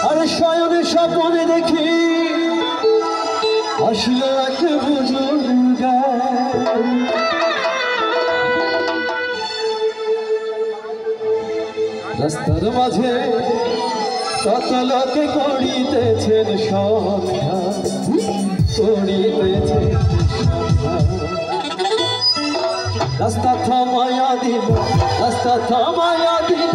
আর শয়নে স্বপনে দেখি আসিল এক বুজুর্গ রাস্তার মাঝে কত লোকে করিতেছেন সন্ধ্যা করিতেছেন রাস্তা থামায়া দিল রাস্তা থামায়া দিল